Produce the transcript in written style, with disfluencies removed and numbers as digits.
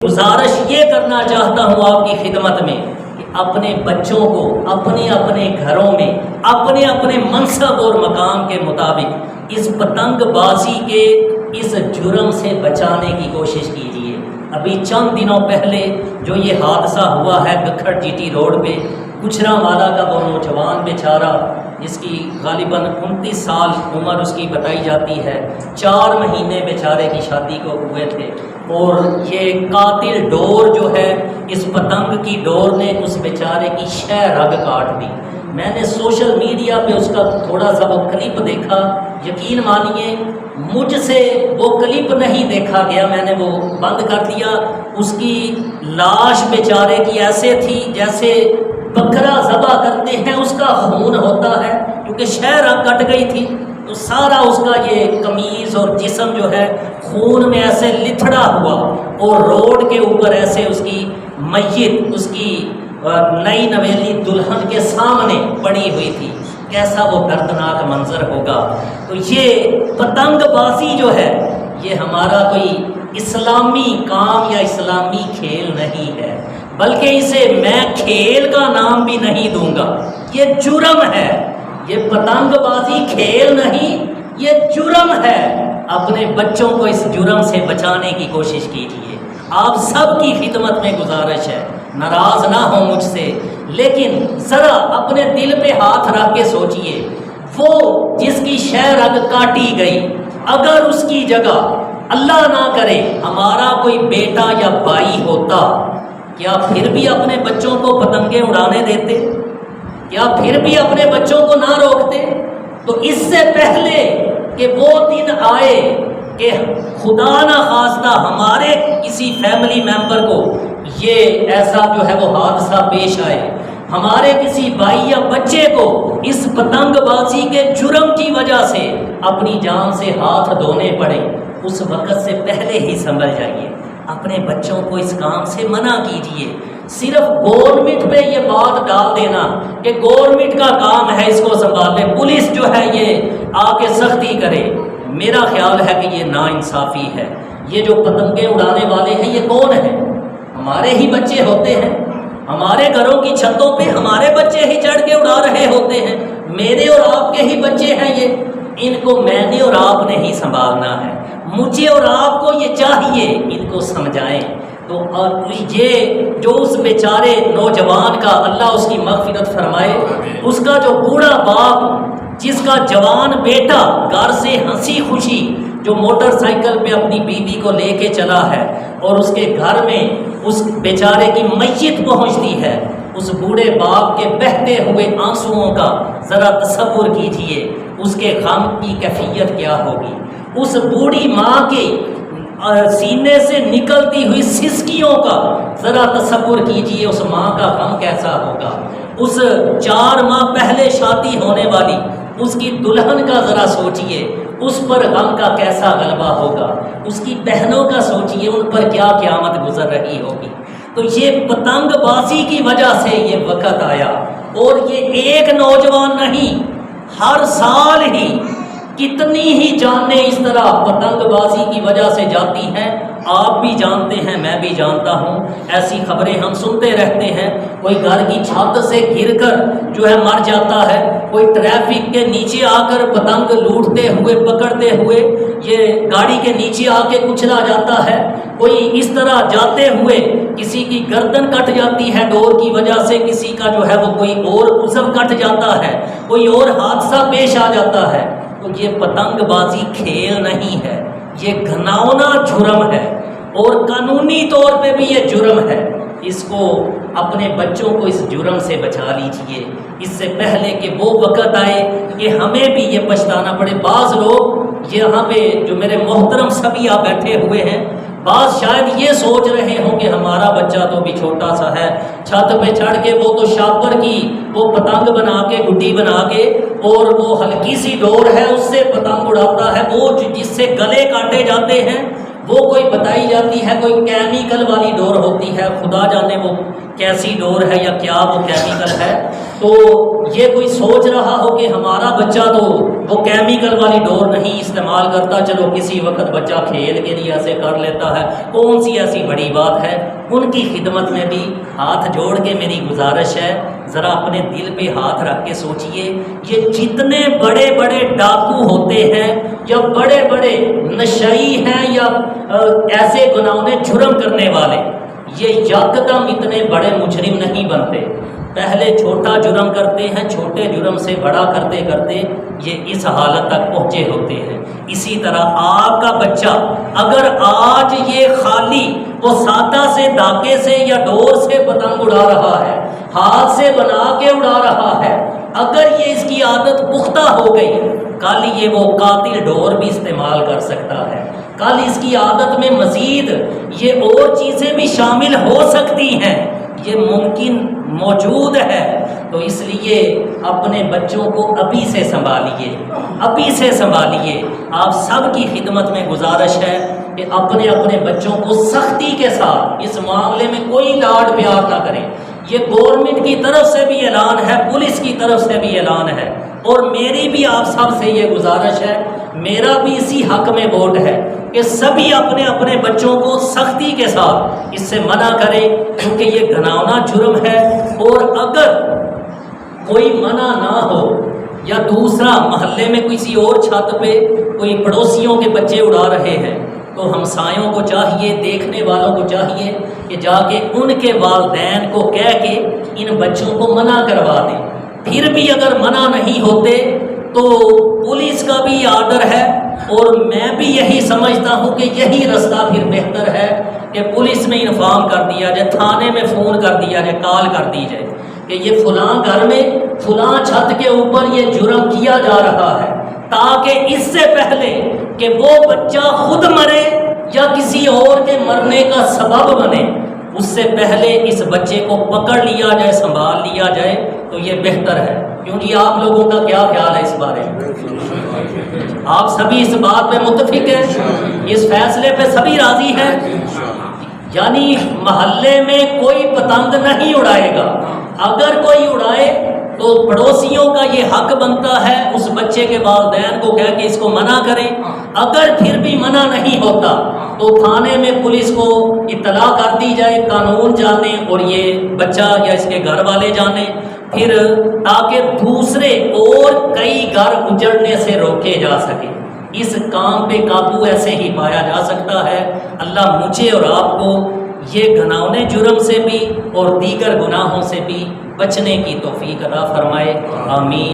گزارش یہ کرنا چاہتا ہوں آپ کی خدمت میں کہ اپنے بچوں کو اپنے اپنے گھروں میں اپنے اپنے منصب اور مقام کے مطابق اس پتنگ بازی کے اس جرم سے بچانے کی کوشش کیجیے۔ ابھی چند دنوں پہلے جو یہ حادثہ ہوا ہے گکھڑ جی ٹی روڈ پہ، گجرانوالہ کا وہ نوجوان بیچارہ جس کی غالباً 29 سال عمر اس کی بتائی جاتی ہے، 4 مہینے بیچارے کی شادی کو ہوئے تھے، اور یہ قاتل ڈور جو ہے اس پتنگ کی ڈور نے اس بیچارے کی 6 رگ کاٹ دی۔ میں نے سوشل میڈیا پہ اس کا تھوڑا سا وہ کلپ دیکھا، یقین مانیے مجھ سے وہ کلپ نہیں دیکھا گیا، میں نے وہ بند کر دیا۔ اس کی لاش بیچارے کی ایسے تھی جیسے بکرا ذبح کرتے ہیں اس کا خون ہوتا ہے، کیونکہ 6 رگ کٹ گئی تھی تو سارا اس کا یہ قمیض اور جسم جو ہے خون میں ایسے لتھڑا ہوا، اور روڈ کے اوپر ایسے اس کی میت اس کی نئی نویلی دلہن کے سامنے پڑی ہوئی تھی۔ کیسا وہ دردناک منظر ہوگا۔ تو یہ پتنگ بازی جو ہے یہ ہمارا کوئی اسلامی کام یا اسلامی کھیل نہیں ہے، بلکہ اسے میں کھیل کا نام بھی نہیں دوں گا، یہ جرم ہے۔ یہ پتنگ بازی کھیل نہیں، یہ جرم ہے۔ اپنے بچوں کو اس جرم سے بچانے کی کوشش کیجیے۔ آپ سب کی خدمت میں گزارش ہے، ناراض نہ ہو مجھ سے، لیکن ذرا اپنے دل پہ ہاتھ رکھ کے سوچئے، وہ جس کی 6 رگ کاٹی گئی، اگر اس کی جگہ اللہ نہ کرے ہمارا کوئی بیٹا یا بھائی ہوتا، کیا پھر بھی اپنے بچوں کو پتنگیں اڑانے دیتے؟ کیا پھر بھی اپنے بچوں کو نہ روکتے؟ تو اس سے پہلے کہ وہ دن آئے کہ خدا نہ خواستہ ہمارے کسی فیملی ممبر کو یہ ایسا جو ہے وہ حادثہ پیش آئے، ہمارے کسی بھائی یا بچے کو اس پتنگ بازی کے جرم کی وجہ سے اپنی جان سے ہاتھ دھونے پڑے، اس وقت سے پہلے ہی سنبھل جائیے، اپنے بچوں کو اس کام سے منع کیجیے۔ صرف گورنمنٹ پہ یہ بات ڈال دینا کہ گورنمنٹ کا کام ہے اس کو سنبھالنے، پولیس جو ہے یہ آ کے سختی کرے، میرا خیال ہے کہ یہ ناانصافی ہے۔ یہ جو پتنگیں اڑانے والے ہیں یہ کون ہیں؟ ہمارے ہی بچے ہوتے ہیں، ہمارے گھروں کی چھتوں پہ ہمارے بچے ہی چڑھ کے اڑا رہے ہوتے ہیں، میرے اور آپ کے ہی بچے ہیں یہ، ان کو میں نے اور آپ نے ہی سنبھالنا ہے، مجھے اور آپ کو یہ چاہیے ان کو سمجھائیں۔ تو یہ جو اس بیچارے نوجوان کا اللہ اس کی مغفرت فرمائے، اس کا جو بوڑھا باپ جس کا جوان بیٹا گھر سے ہنسی خوشی جو موٹر سائیکل پہ اپنی بیوی کو لے کے چلا ہے اور اس کے گھر میں اس بیچارے کی میت پہنچتی ہے، اس بوڑھے باپ کے بہتے ہوئے آنسوؤں کا ذرا تصور کیجئے، اس کے غم کی کیفیت کیا ہوگی۔ اس بوڑھی ماں کے سینے سے نکلتی ہوئی سسکیوں کا ذرا تصور کیجئے، اس ماں کا غم کیسا ہوگا۔ اس 4 ماہ پہلے شادی ہونے والی اس کی دلہن کا ذرا سوچئے، اس پر غم کا کیسا غلبہ ہوگا۔ اس کی بہنوں کا سوچئے، ان پر کیا قیامت گزر رہی ہوگی۔ تو یہ پتنگ بازی کی وجہ سے یہ وقت آیا، اور یہ ایک نوجوان نہیں، ہر سال ہی کتنی ہی جانیں اس طرح پتنگ بازی کی وجہ سے جاتی ہیں۔ آپ بھی جانتے ہیں، میں بھی جانتا ہوں، ایسی خبریں ہم سنتے رہتے ہیں، کوئی گھر کی چھت سے گر کر جو ہے مر جاتا ہے، کوئی ٹریفک کے نیچے آ کر پتنگ لوٹتے ہوئے پکڑتے ہوئے یہ گاڑی کے نیچے آ کے کچلا جاتا ہے، کوئی اس طرح جاتے ہوئے کسی کی گردن کٹ جاتی ہے ڈور کی وجہ سے، کسی کا جو ہے وہ کوئی اور عضو کٹ جاتا ہے، کوئی اور حادثہ پیش آ جاتا ہے۔ تو یہ پتنگ بازی کھیل نہیں ہے، یہ گھناؤنا جرم ہے، اور قانونی طور پہ بھی یہ جرم ہے۔ اس کو اپنے بچوں کو اس جرم سے بچا لیجئے، اس سے پہلے کہ وہ وقت آئے کہ ہمیں بھی یہ پچھتانا پڑے۔ بعض لوگ یہاں پہ جو میرے محترم سبھی آپ بیٹھے ہوئے ہیں، بعض شاید یہ سوچ رہے ہوں کہ ہمارا بچہ تو بھی چھوٹا سا ہے، چھت پہ چڑھ کے وہ تو شاپر کی وہ پتنگ بنا کے گڈی بنا کے، اور وہ ہلکی سی ڈور ہے اس سے پتنگ اڑاتا ہے، وہ جس سے گلے کاٹے جاتے ہیں وہ کوئی بتائی جاتی ہے کوئی کیمیکل والی ڈور ہوتی ہے، خدا جانے وہ کیسی ڈور ہے یا کیا وہ کیمیکل ہے، تو یہ کوئی سوچ رہا ہو کہ ہمارا بچہ تو وہ کیمیکل والی ڈور نہیں استعمال کرتا، چلو کسی وقت بچہ کھیل کے لیے ایسے کر لیتا ہے، کون سی ایسی بڑی بات ہے۔ ان کی خدمت میں بھی ہاتھ جوڑ کے میری گزارش ہے، ذرا اپنے دل پہ ہاتھ رکھ کے سوچئے، یہ جتنے بڑے بڑے ڈاکو ہوتے ہیں یا بڑے بڑے نشئی ہیں یا ایسے گناہوں جرم کرنے والے، یہ یکدم اتنے بڑے مجرم نہیں بنتے، پہلے چھوٹا جرم کرتے ہیں، چھوٹے جرم سے بڑا کرتے کرتے یہ اس حالت تک پہنچے ہوتے ہیں۔ اسی طرح آپ کا بچہ اگر آج یہ خالی وہ سادہ سے دھاگے سے یا ڈور سے پتنگ اڑا رہا ہے، ہاتھ سے بنا کے اڑا رہا ہے، اگر یہ اس کی عادت پختہ ہو گئی، کل یہ وہ قاتل ڈور بھی استعمال کر سکتا ہے، کل اس کی عادت میں مزید یہ اور چیزیں بھی شامل ہو سکتی ہیں، یہ ممکن موجود ہے۔ تو اس لیے اپنے بچوں کو ابھی سے سنبھالیے، ابھی سے سنبھالیے۔ آپ سب کی خدمت میں گزارش ہے کہ اپنے اپنے بچوں کو سختی کے ساتھ اس معاملے میں کوئی لاڈ پیار نہ کریں۔ یہ گورنمنٹ کی طرف سے بھی اعلان ہے، پولیس کی طرف سے بھی اعلان ہے، اور میری بھی آپ سب سے یہ گزارش ہے، میرا بھی اسی حق میں ووٹ ہے کہ سبھی اپنے اپنے بچوں کو سختی کے ساتھ اس سے منع کریں، کیونکہ یہ گھناؤنا جرم ہے۔ اور اگر کوئی منع نہ ہو یا دوسرا محلے میں کسی اور چھت پہ کوئی پڑوسیوں کے بچے اڑا رہے ہیں، تو ہمسایوں کو چاہیے، دیکھنے والوں کو چاہیے کہ جا کے ان کے والدین کو کہہ کے ان بچوں کو منع کروا دیں۔ پھر بھی اگر منع نہیں ہوتے تو پولیس کا بھی آرڈر ہے، اور میں بھی یہی سمجھتا ہوں کہ یہی رستہ پھر بہتر ہے کہ پولیس میں انفارم کر دیا جائے، تھانے میں فون کر دیا جائے، کال کر دی جائے کہ یہ فلاں گھر میں فلاں چھت کے اوپر یہ جرم کیا جا رہا ہے، تاکہ اس سے پہلے کہ وہ بچہ خود مرے یا کسی اور کے مرنے کا سبب بنے، اس سے پہلے اس بچے کو پکڑ لیا جائے، سنبھال لیا جائے، تو یہ بہتر ہے۔ کیونکہ آپ لوگوں کا کیا خیال ہے اس بارے میں؟ آپ سبھی اس بات پہ متفق ہیں، اس فیصلے پہ سبھی راضی ہیں؟ یعنی محلے میں کوئی پتنگ نہیں اڑائے گا، اگر کوئی اڑائے تو پڑوسیوں کا یہ حق بنتا ہے اس بچے کے والدین کو کہہ کے اس کو منع کریں۔ اگر پھر بھی منع نہیں ہوتا تو تھانے میں پولیس کو اطلاع کر دی جائے، قانون جانے اور یہ بچہ یا اس کے گھر والے جانے، پھر تاکہ دوسرے اور کئی گھر اجڑنے سے روکے جا سکے۔ اس کام پہ قابو ایسے ہی پایا جا سکتا ہے۔ اللہ مجھے اور آپ کو یہ گھناؤنے جرم سے بھی اور دیگر گناہوں سے بھی بچنے کی توفیق عطا فرمائے، آمین۔